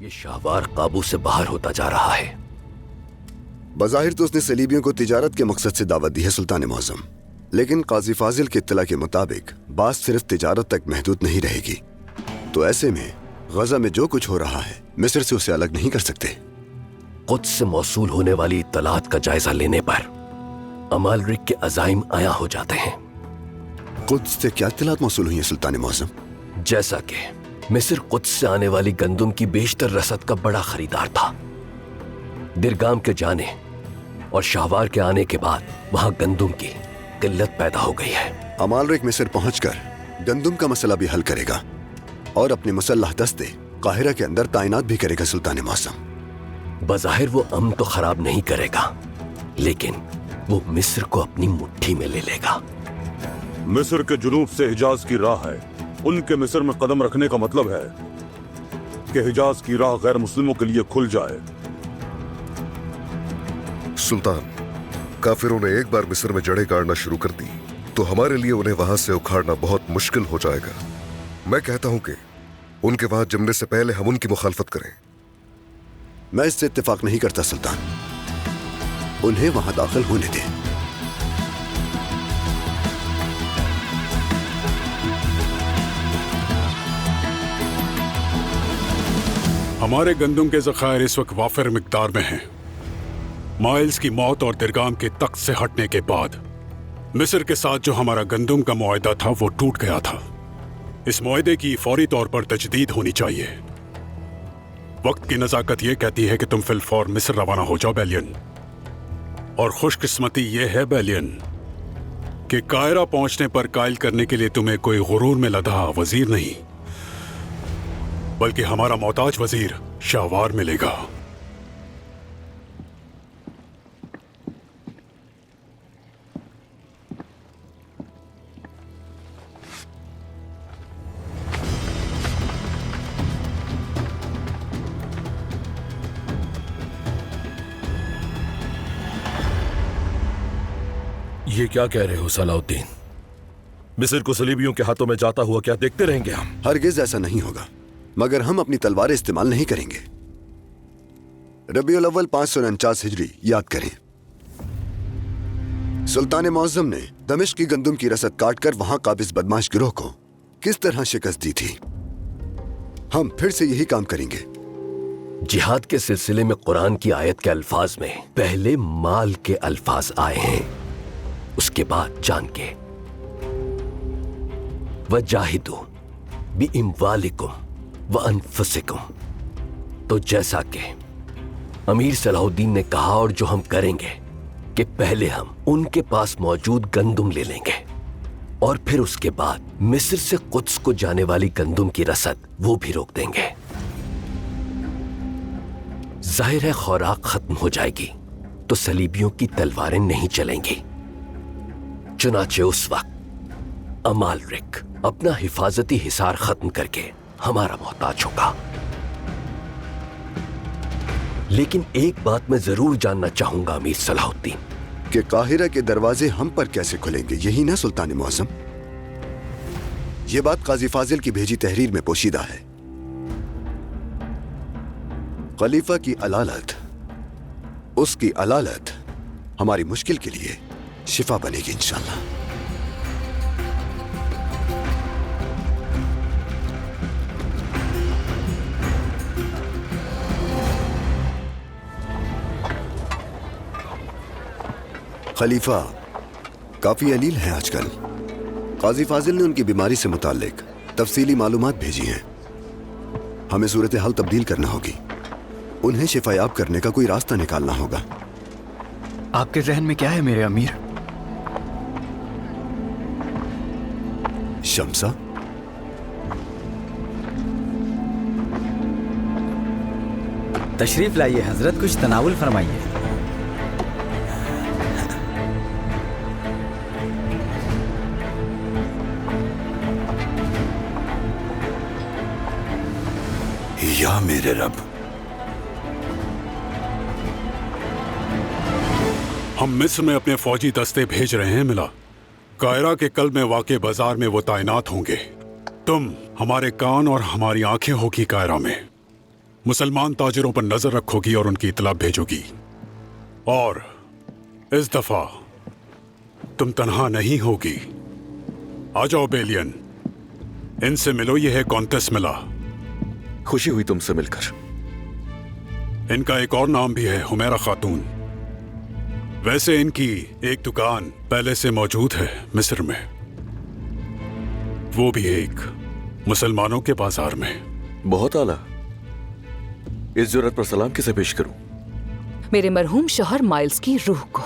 ये शाहवार काबू से बाहर होता जा रहा है। बज़ाहिर तो उसने सलीबियों को तिजारत के मकसद से दावत दी है सुल्तान मौज़म, लेकिन काजी फाजिल की इत्तला के मुताबिक बात सिर्फ तिजारत तक महदूद नहीं रहेगी। तो ऐसे में गजा में जो कुछ हो रहा है मिस्र से उसे अलग नहीं कर सकते। कुद्स से मौसूल होने वाली इत्तलात का जायजा लेने पर अमालरिक के अज़ाइम आया हो जाते हैं। कुद्स से क्या इत्तलात मौसूल हुई है सुल्तान मौज़म? जैसा कि मिस्र कुद्स से आने वाली गंदुम की बेशतर रसद का बड़ा खरीदार था। दिरगाम के जाने और शाहवार के आने के बाद वहां गंदुम की किल्लत पैदा हो गई है। अमालरिक मिस्र पहुंचकर गंदुम का मसला भी हल करेगा और अपने मुसल्लह दस्ते काहिरा के अंदर तैनात भी करेगा सुल्तान मौसम। बज़ाहिर वो अमन तो खराब नहीं करेगा, लेकिन वो मिस्र को अपनी मुट्ठी में ले लेगा। मिस्र के जुनूब से हिजाज की राह है। उनके मिस्र में कदम रखने का मतलब है कि हिजाज की राह गैर मुस्लिमों के लिए खुल जाए। सुल्तान, काफिरों ने एक बार मिस्र में जड़ें गाड़ना शुरू कर दी तो हमारे लिए उन्हें वहां से उखाड़ना बहुत मुश्किल हो जाएगा। मैं कहता हूं कि उनके वहां जमने से पहले हम उनकी मुखालफत करें। मैं इससे इत्तेफाक नहीं करता सुल्तान, उन्हें वहां दाखिल होने दें। हमारे गंदम के ज़खायर इस वक्त वाफिर मिकदार में हैं। माइल्स की मौत और दिरगाम के तख्त से हटने के बाद मिस्र के साथ जो हमारा गंदम का मुआहदा था वो टूट गया था। इस मुआहदे की फौरी तौर पर तजदीद होनी चाहिए। वक्त की नज़ाकत ये कहती है कि तुम फिलफौर मिस्र रवाना हो जाओ बेलियन। और खुशकिस्मती ये है बेलियन कि कायरा पहुंचने पर कायल करने के लिए तुम्हें कोई गुरूर में लदा वजीर नहीं, बल्कि हमारा मोहताज वजीर शाहवार मिलेगा। ये क्या कह रहे हो सलाउद्दीन? मिस्र को सलीबियों के हाथों में जाता हुआ क्या देखते रहेंगे हम? हरगिज ऐसा नहीं होगा, मगर हम अपनी तलवारें इस्तेमाल नहीं करेंगे। रबीउल अव्वल 549 हिजरी याद करें। सुल्तान मौज़म ने दमिश्क की गंदुम की रसद काटकर वहां काबिज बदमाश गिरोह को किस तरह शिकस्त दी थी। हम फिर से यही काम करेंगे। जिहाद के सिलसिले में कुरान की आयत के अल्फाज में पहले माल के अल्फाज आए हैं, उसके बाद जान के। वजाहिदू बिइम्वालिकुम व अनफुसिकुम। तो जैसा कि अमीर सलाहुद्दीन ने कहा और जो हम करेंगे कि पहले हम उनके पास मौजूद गंदुम ले लेंगे और फिर उसके बाद मिस्र से कुद्स को जाने वाली गंदुम की रसद वो भी रोक देंगे। जाहिर है खुराक खत्म हो जाएगी तो सलीबियों की तलवारें नहीं चलेंगी। चुनाचे उस वक्त अमालरिक अपना हिफाजती हिसार खत्म करके हमारा मोहताज होगा। लेकिन एक बात मैं जरूर जानना चाहूंगा अमीर सलाहुद्दीन, कि काहिरा के दरवाजे हम पर कैसे खुलेंगे, यही ना सुल्तान मौसम? यह बात काजी फाजिल की भेजी तहरीर में पोशीदा है। खलीफा की अलालत, उसकी अलालत हमारी मुश्किल के लिए शिफा बनेगी इंशाअल्लाह। खलीफा काफी अलील हैं आजकल। काजी फाजिल ने उनकी बीमारी से मुताल्लिक तफसीली मालूमात भेजी हैं। हमें सूरत हाल तब्दील करना होगी। उन्हें शिफायाब करने का कोई रास्ता निकालना होगा। आपके जहन में क्या है मेरे अमीर? शम्सा, तशरीफ लाइए हजरत, कुछ तनावुल फरमाइए। या मेरे रब, हम मिस्र में अपने फौजी दस्ते भेज रहे हैं मिला। कायरा के कल में वाक़े बाजार में वो तैनात होंगे। तुम हमारे कान और हमारी आंखें होगी कायरा में। मुसलमान ताजिरों पर नजर रखोगी और उनकी इतला भेजोगी। और इस दफा तुम तन्हा नहीं होगी। आ जाओ बेलियन, इनसे मिलो। ये है कॉन्टेस मिला। खुशी हुई तुमसे मिलकर। इनका एक और नाम भी है, हुमैरा खातून। वैसे इनकी एक दुकान पहले से मौजूद है मिस्र में, वो भी एक मुसलमानों के बाजार में। बहुत आला। इस जुर्रत पर सलाम किसे पेश करूं? मेरे मरहूम शौहर माइल्स की रूह को।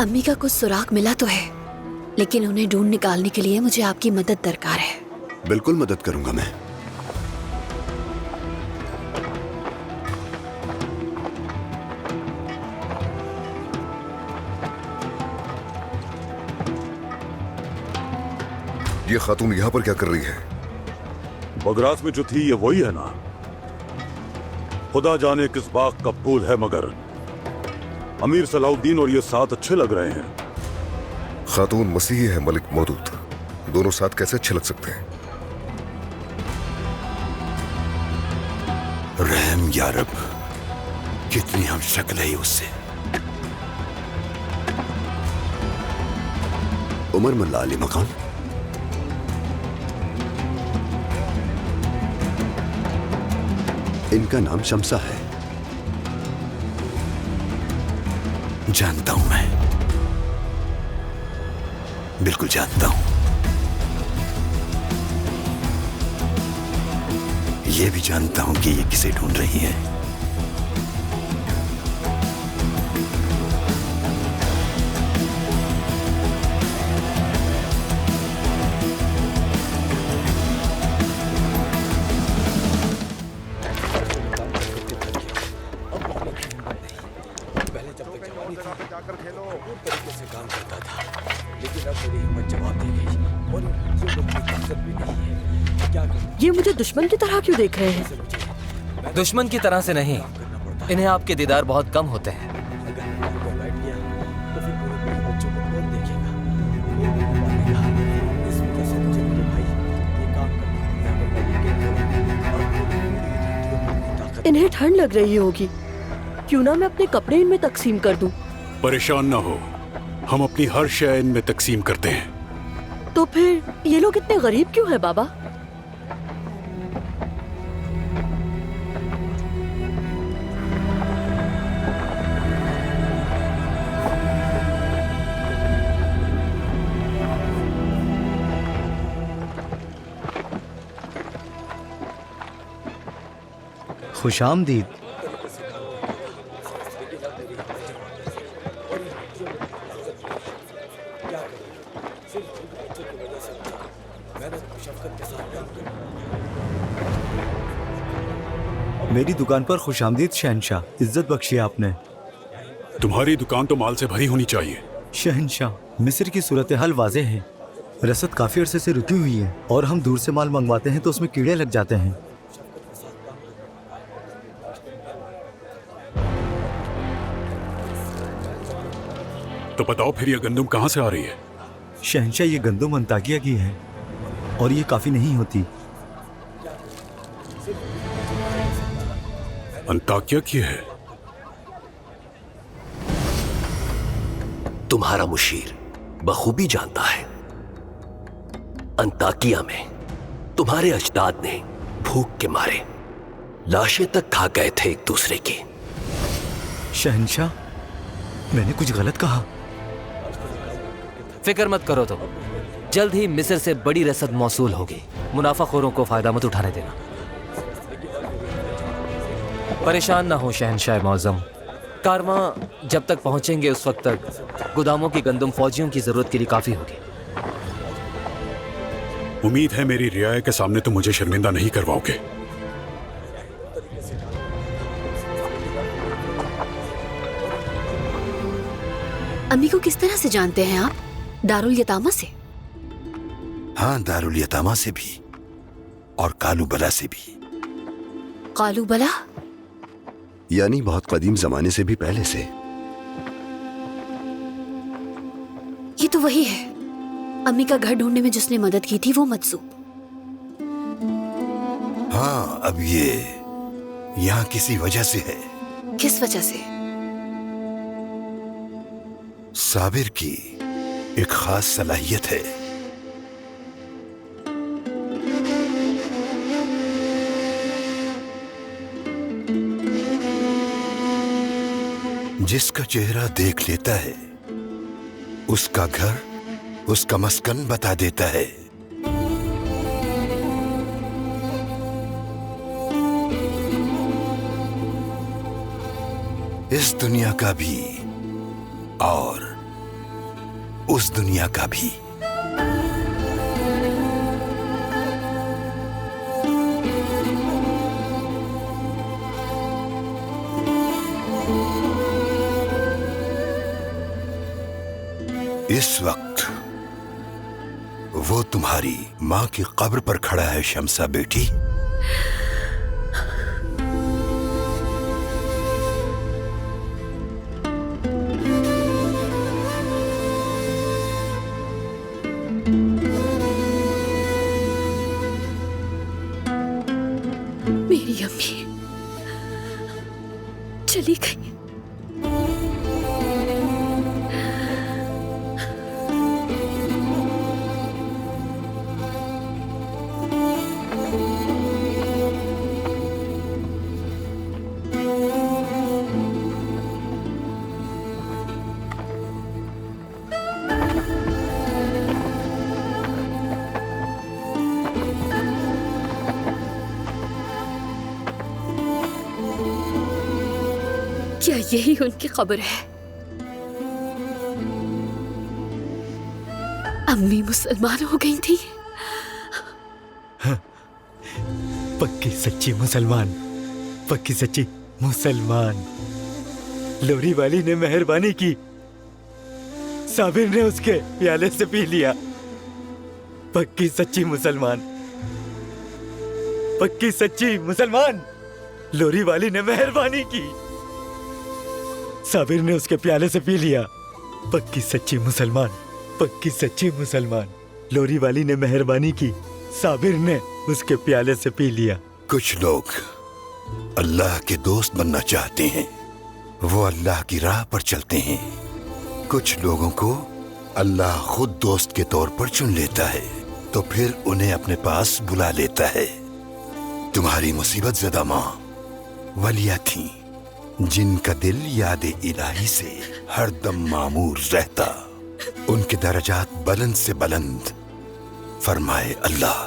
अम्मी का कुछ सुराग मिला तो है, लेकिन उन्हें ढूंढ निकालने के लिए मुझे आपकी मदद दरकार है। बिल्कुल मदद करूंगा मैं। ये खातून यहाँ पर क्या कर रही है? बगरास में जो थी ये वही है ना? खुदा जाने किस बाग का फूल है, मगर अमीर सलाउद्दीन और ये साथ अच्छे लग रहे हैं। खातून मसीही है मलिक मौदूद, दोनों साथ कैसे अच्छे लग सकते हैं? रहम या रब, कितनी हम शक्ल है उससे। उमर मल्ला अली मकान। इनका नाम शमसा है। जानता हूं मैं, बिल्कुल जानता हूं। ये भी जानता हूं कि ये किसे ढूंढ रही है। ये मुझे दुश्मन की तरह क्यों देख रहे हैं? दुश्मन की तरह से नहीं, इन्हें आपके दीदार बहुत कम होते हैं। इन्हें ठंड लग रही होगी, क्यों ना मैं अपने कपड़े इनमें तकसीम कर दूं? परेशान ना हो, हम अपनी हर शय इनमें तकसीम करते हैं। तो फिर ये लोग इतने गरीब क्यों है बाबा? खुशामदीद। मेरी दुकान पर खुशामदीद शहनशाह, इज्जत बख्शी आपने। तुम्हारी दुकान तो माल से भरी होनी चाहिए। शहनशाह, मिस्र की सूरत हाल वाज़े है। रसद काफी अरसे से रुकी हुई है और हम दूर से माल मंगवाते हैं तो उसमें कीड़े लग जाते हैं। तो बताओ फिर ये गंदुम कहाँ से आ रही है? शहनशाह, ये गंदुम अंताकिया की है और ये काफी नहीं होती। अंताकिया की है? तुम्हारा मुशीर बखूबी जानता है, अंताकिया में तुम्हारे अजदाद ने भूख के मारे लाशें तक खा गए थे एक दूसरे की। शहनशाह, मैंने कुछ गलत कहा? फिक्र मत करो, तो जल्द ही मिस्र से बड़ी रसद मौसूल होगी। मुनाफाखोरों को फायदा मत उठाने देना। परेशान ना हो शहनशाह मौज़म, कारवां जब तक पहुंचेंगे उस वक्त तक गोदामों की गंदम फौजियों की जरूरत के लिए काफी होगी। उम्मीद है मेरी रियाया के सामने तुम मुझे शर्मिंदा नहीं करवाओगे। अम्मी को किस तरह से जानते हैं आप? दारुल यतामा से? हाँ, दारुल यतामा से भी और कालू बला से भी। कालू बला यानी बहुत कदीम जमाने से भी पहले से। ये तो वही है, अम्मी का घर ढूंढने में जिसने मदद की थी, वो मत्सू। हाँ, अब ये यहाँ किसी वजह से है। किस वजह से? साबिर की एक खास सलाहियत है। जिसका चेहरा देख लेता है, उसका घर, उसका मस्कन बता देता है। इस दुनिया का भी और उस दुनिया का भी। इस वक्त वो तुम्हारी मां की कब्र पर खड़ा है, शम्सा बेटी। मेरी अम्मी चली गई। क्या यही उनकी खबर है? अम्मी मुसलमान हो गई थी। पक्की सच्ची मुसलमान, पक्की सच्ची मुसलमान। लोरी वाली ने मेहरबानी की, साबिर ने उसके प्याले से पी लिया। पक्की सच्ची मुसलमान, पक्की सच्ची मुसलमान। लोरी वाली ने मेहरबानी की, साबिर ने उसके प्याले से पी लिया। पक्की सच्ची मुसलमान, पक्की सच्ची मुसलमान। लोरी वाली ने मेहरबानी की, साबिर ने उसके प्याले से पी लिया। कुछ लोग अल्लाह के दोस्त बनना चाहते हैं, वो अल्लाह की राह पर चलते हैं। कुछ लोगों को अल्लाह खुद दोस्त के तौर पर चुन लेता है, तो फिर उन्हें अपने पास बुला लेता है। तुम्हारी मुसीबत ज़दा माँ वलिया थी, जिनका दिल याद इलाही से हरदम मामूर रहता। उनके दर्जात बुलंद से बुलंद फरमाए अल्लाह।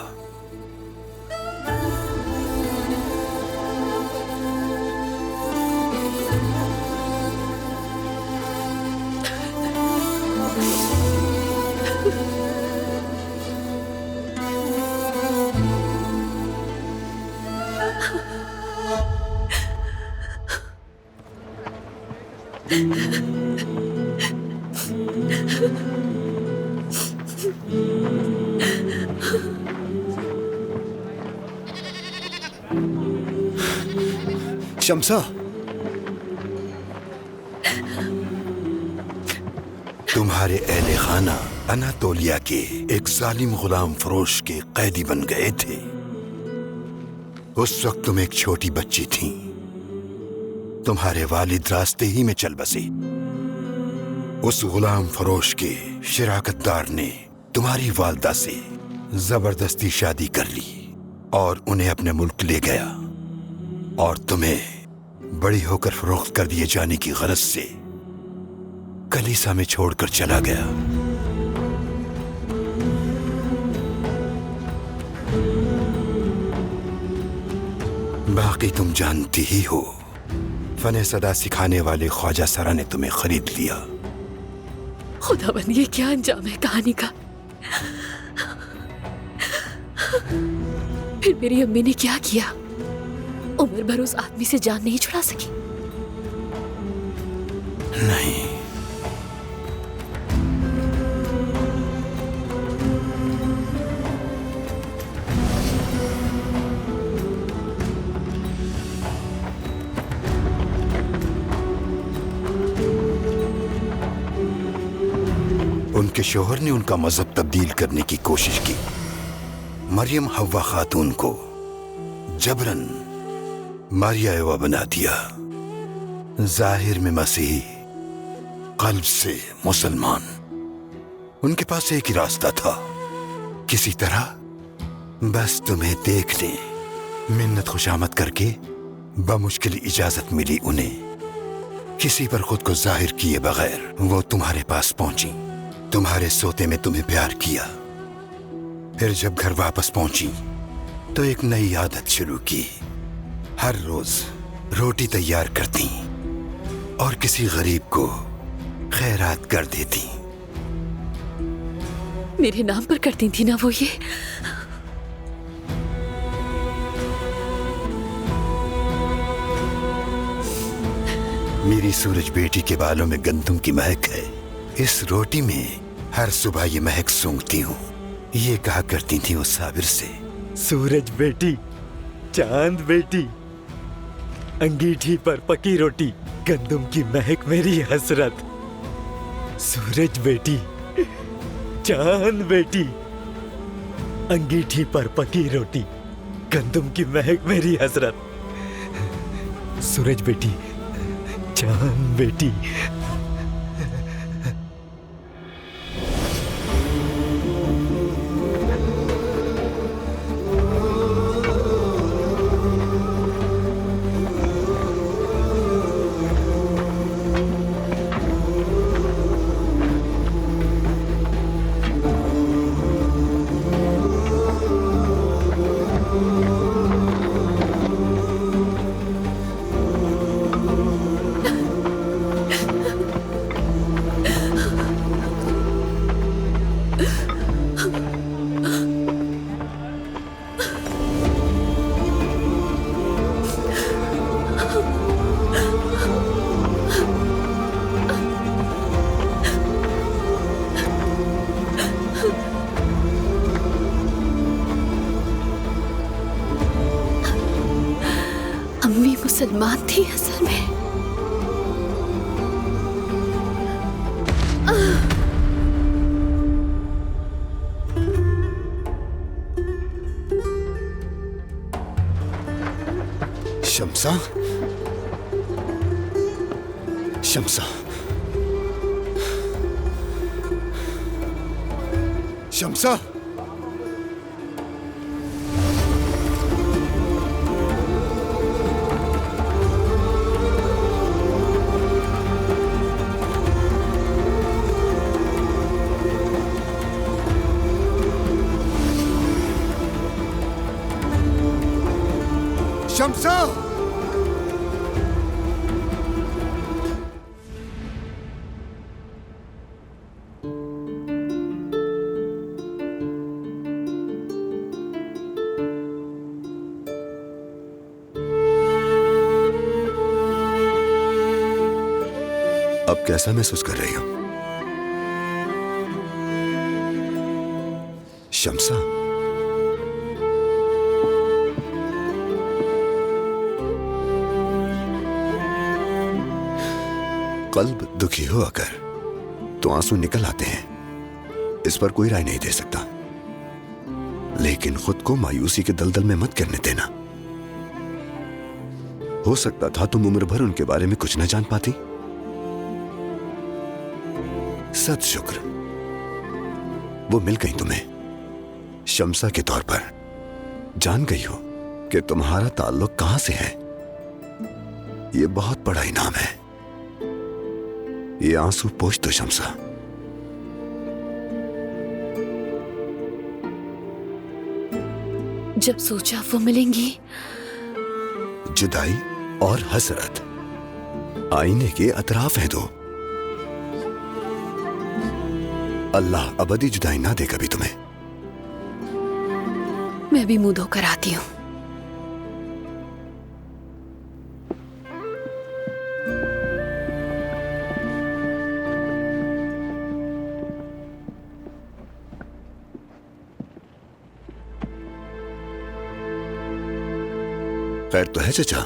शम्सा, तुम्हारे अहले खाना अनातोलिया के एक जालिम गुलाम फरोश के कैदी बन गए थे। उस वक्त तुम एक छोटी बच्ची थी। तुम्हारे वालिद रास्ते ही में चल बसे। उस गुलाम फरोश के शिराकतदार ने तुम्हारी वालदा से जबरदस्ती शादी कर ली और उन्हें अपने मुल्क ले गया, और तुम्हें बड़ी होकर फरोख्त कर दिए जाने की गरज से कलीसा में छोड़कर चला गया। बाकी तुम जानती ही हो, फने सदा सिखाने वाले ख्वाजा सरा ने तुम्हें खरीद लिया। खुदाबंद, ये क्या अंजाम है कहानी का? फिर मेरी अम्मी ने क्या किया? उम्र भर उस आदमी से जान नहीं छुड़ा सकी? नहीं, उनके शोहर ने उनका मजहब तब्दील करने की कोशिश की। मरियम हव्वा खातून को जबरन मारिया एवा बना दिया। जाहिर में मसीही, कल्ब से मुसलमान। उनके पास एक ही रास्ता था, किसी तरह बस तुम्हें देख लें। मिन्नत खुशामद करके बमुश्किल इजाजत मिली उन्हें। किसी पर खुद को जाहिर किए बगैर वो तुम्हारे पास पहुंची। तुम्हारे सोते में तुम्हें प्यार किया। फिर जब घर वापस पहुंची तो एक नई आदत शुरू की। हर रोज रोटी तैयार करती और किसी गरीब को खैरात कर देती। मेरे नाम पर करती थी ना वो ये। मेरी सूरज बेटी के बालों में गंदम की महक है। इस रोटी में हर सुबह ये महक सूंघती हूँ। ये कहा करती थी उस साबिर से। सूरज बेटी, चांद बेटी, अंगीठी पर पकी रोटी, गंदम की महक मेरी हसरत। सूरज बेटी, चांद बेटी, अंगीठी पर पकी रोटी, गंदम की महक मेरी हसरत। सूरज बेटी, चांद बेटी। अम्मी मुसलमान थी असल में। शम्सा, शम्सा, शम्सा। शम्सा, अब कैसा महसूस कर रही हो शम्सा? कल्ब दुखी हो अगर तो आंसू निकल आते हैं, इस पर कोई राय नहीं दे सकता। लेकिन खुद को मायूसी के दलदल में मत करने देना। हो सकता था तुम उम्र भर उनके बारे में कुछ न जान पाती। सत शुक्र वो मिल गई तुम्हें शम्सा के तौर पर। जान गई हो कि तुम्हारा ताल्लुक कहां से है। ये बहुत बड़ा इनाम है। ये आंसू पोंछ दो शम्सा। जब सोचा वो मिलेंगी। जुदाई और हसरत आईने के अतराफ हैं दो। अल्लाह अबदी जुदाई ना दे कभी तुम्हें। मैं भी मुंह धोकर आती हूँ। खैर तो है चचा?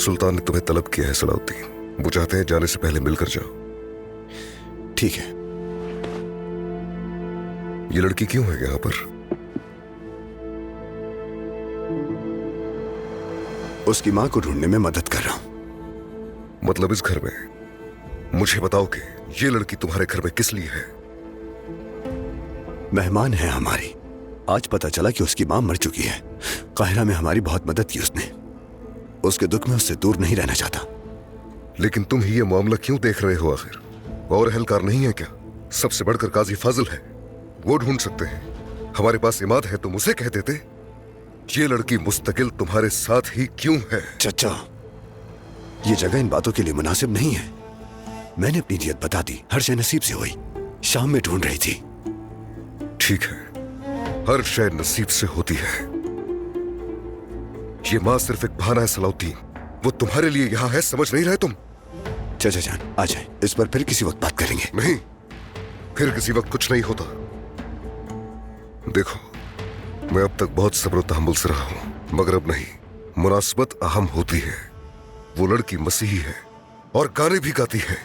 सुल्तान ने तुम्हें तलब किया है सलाउद्दीन। वो चाहते हैं जाने से पहले मिलकर जाओ। ठीक है। ये लड़की क्यों है यहाँ पर? उसकी माँ को ढूंढने में मदद कर रहा हूं। मतलब इस घर में? मुझे बताओ कि ये लड़की तुम्हारे घर में किस लिए है? मेहमान है हमारी। आज पता चला कि उसकी माँ मर चुकी है। काहिरा में हमारी बहुत मदद की उसने। उसके दुख में उससे दूर नहीं रहना चाहता। लेकिन तुम ही ये मामला क्यों देख रहे हो आखिर? और अहलकार नहीं है क्या? सबसे बढ़कर काजी फाजिल है, वो ढूंढ सकते हैं। हमारे पास इमाद है, तुम उसे कह देते। ये लड़की मुस्तकिल तुम्हारे साथ ही क्यों है? चचा, ये जगह इन बातों के लिए मुनासिब नहीं है। मैंने अपनी नियत बता दी, हर शय नसीब से हुई। शाम में ढूंढ रही थी। ठीक है, हर शय नसीब से होती है। ये माँ सिर्फ एक बहाना है सलाउद्दीन। वो तुम्हारे लिए यहाँ है, समझ नहीं रहे तुम? चाचा जान, आ जाए, इस पर फिर किसी वक्त बात करेंगे। नहीं, फिर किसी वक्त कुछ नहीं होता। देखो, मैं अब तक बहुत सब्र तहम्मुल से रहा हूं, मगर अब नहीं। मुनासिबत अहम होती है। वो लड़की मसीही है और गाने भी गाती है।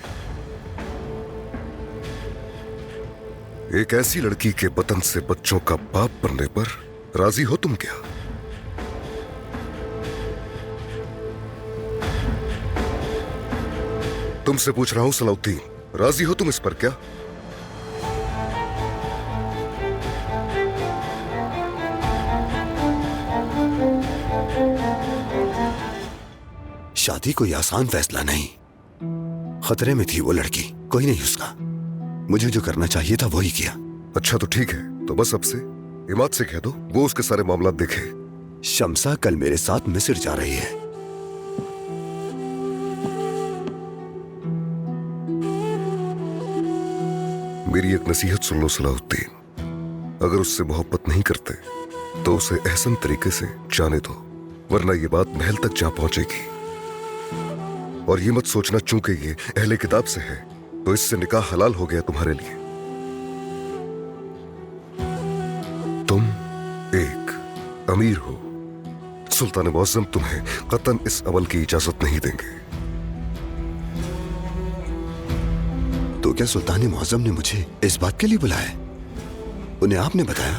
एक ऐसी लड़की के वतन से बच्चों का बाप बनने पर राजी हो तुम क्या? तुमसे पूछ रहा हूं सलाउद्दीन, राजी हो तुम इस पर क्या? शादी कोई आसान फैसला नहीं। खतरे में थी वो लड़की, कोई नहीं उसका। मुझे जो करना चाहिए था वही किया। अच्छा तो ठीक है, तो बस अब से इमाद से कह दो वो उसके सारे मामला देखे। शम्सा कल मेरे साथ मिस्र जा रही है। मेरी एक नसीहत सुन लो सलाहुद्दीन, अगर उससे मोहब्बत नहीं करते तो उसे एहसन तरीके से जाने दो, वरना ये बात महल तक जा पहुंचेगी। और ये मत सोचना चूंकि ये अहले किताब से है तो इससे निकाह हलाल हो गया तुम्हारे लिए। तुम एक अमीर हो, सुल्तान मुअज्जम तुम्हें कतन इस अमल की इजाजत नहीं देंगे। तो क्या सुल्तान मुअज्जम ने मुझे इस बात के लिए बुलाया? उन्हें आपने बताया?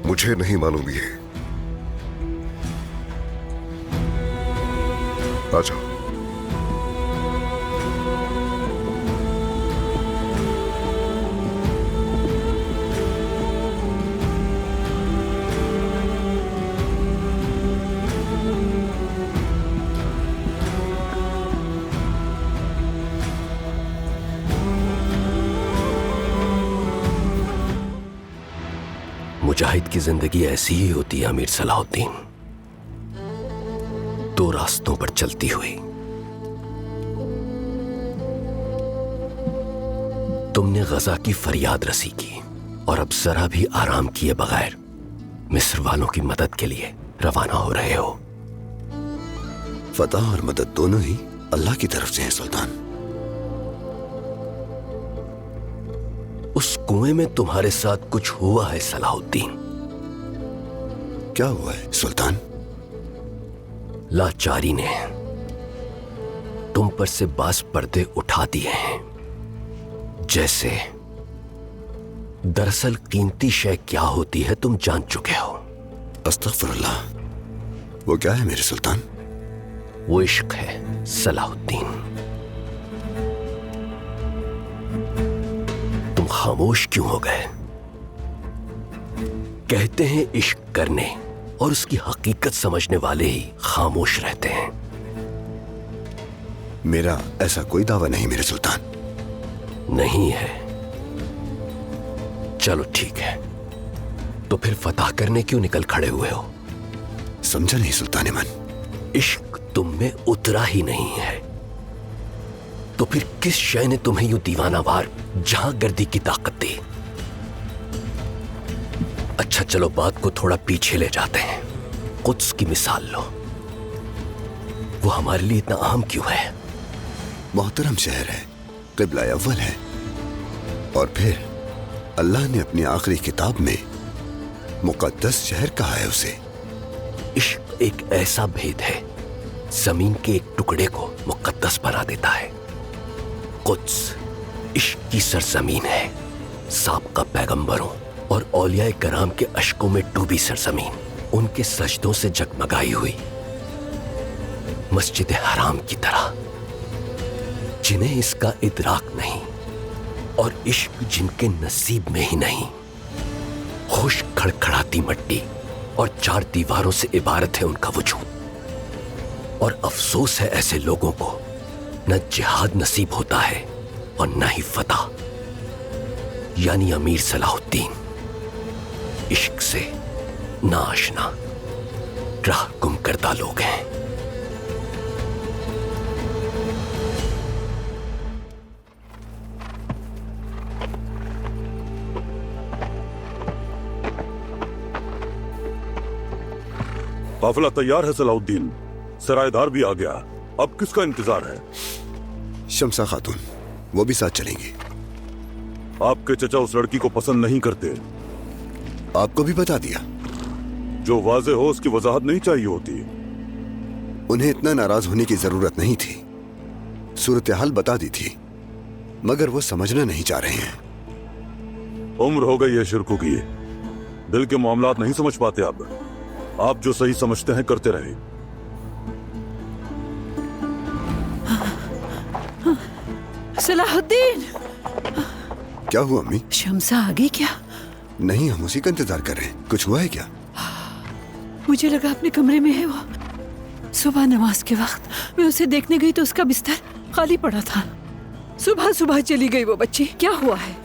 मुझे नहीं मालूम ये। आ जाओ। मुजाहिद की जिंदगी ऐसी ही होती है अमीर सलाहुद्दीन, दो रास्तों पर चलती हुई। तुमने गजा की फरियाद रसी की और अब जरा भी आराम किए बगैर मिस्र वालों की मदद के लिए रवाना हो रहे हो। फतह और मदद दोनों ही अल्लाह की तरफ से है सुल्तान। उस कुएं में तुम्हारे साथ कुछ हुआ है सलाहुद्दीन। क्या हुआ है सुल्तान? लाचारी ने तुम पर से बास पर्दे उठा दिए हैं। जैसे दरअसल कीमती शय क्या होती है तुम जान चुके हो। अस्तगफिरुल्लाह। वो क्या है मेरे सुल्तान? वो इश्क है सलाहुद्दीन। तुम खामोश क्यों हो गए? कहते हैं इश्क करने और उसकी हकीकत समझने वाले ही खामोश रहते हैं। मेरा ऐसा कोई दावा नहीं मेरे सुल्तान। नहीं है? चलो ठीक है, तो फिर फतह करने क्यों निकल खड़े हुए हो? समझा नहीं सुल्तान मन। इश्क तुम में उतरा ही नहीं है तो फिर किस शय ने तुम्हें यूं दीवानावार जहां गर्दी की ताकत दी? अच्छा चलो बात को थोड़ा पीछे ले जाते हैं। कुद्स की मिसाल लो, वो हमारे लिए इतना अहम क्यों है? मोहतरम शहर है, क़िबला अव्वल है, और फिर अल्लाह ने अपनी आखिरी किताब में मुक़द्दस शहर कहा है उसे। इश्क एक ऐसा भेद है, जमीन के एक टुकड़े को मुक़द्दस बना देता है। कुद्स इश्क की सरजमीन है, साबका पैगंबरों और औलिया कराम के अश्कों में डूबी सरजमीन, उनके सजदों से जगमगाई हुई मस्जिद हराम की तरह, जिन्हें इसका इदराक नहीं और इश्क जिनके नसीब में ही नहीं। खुश खड़खड़ाती मिट्टी और चार दीवारों से इबारत है उनका वजूद। और अफसोस है ऐसे लोगों को न जिहाद नसीब होता है और न ही फतह। यानी अमीर सलाहुद्दीन इश्क से नाआशना, राह गुम करदा लोग हैं। काफिला तैयार है सलाहुद्दीन, सरायदार भी आ गया। अब किसका इंतजार है? शमसा खातून, वो भी साथ चलेंगी। आपके चचा उस लड़की को पसंद नहीं करते। आपको भी बता दिया। जो वाजे हो उसकी वजाहत नहीं चाहिए होती। उन्हें इतना नाराज होने की जरूरत नहीं थी, सूरत हाल बता दी थी, मगर वो समझना नहीं चाह रहे हैं। उम्र हो गई है शिरकू की, दिल के मामलात नहीं समझ पाते। अब आप जो सही समझते हैं करते रहे। सलाहुद्दीन! क्या हुआ अम्मी? शमसा आ गई क्या? नहीं, हम उसी का इंतजार कर रहे हैं। कुछ हुआ है क्या? मुझे लगा अपने कमरे में है वो। सुबह नमाज के वक्त मैं उसे देखने गई तो उसका बिस्तर खाली पड़ा था। सुबह सुबह चली गई वो बच्ची। क्या हुआ है?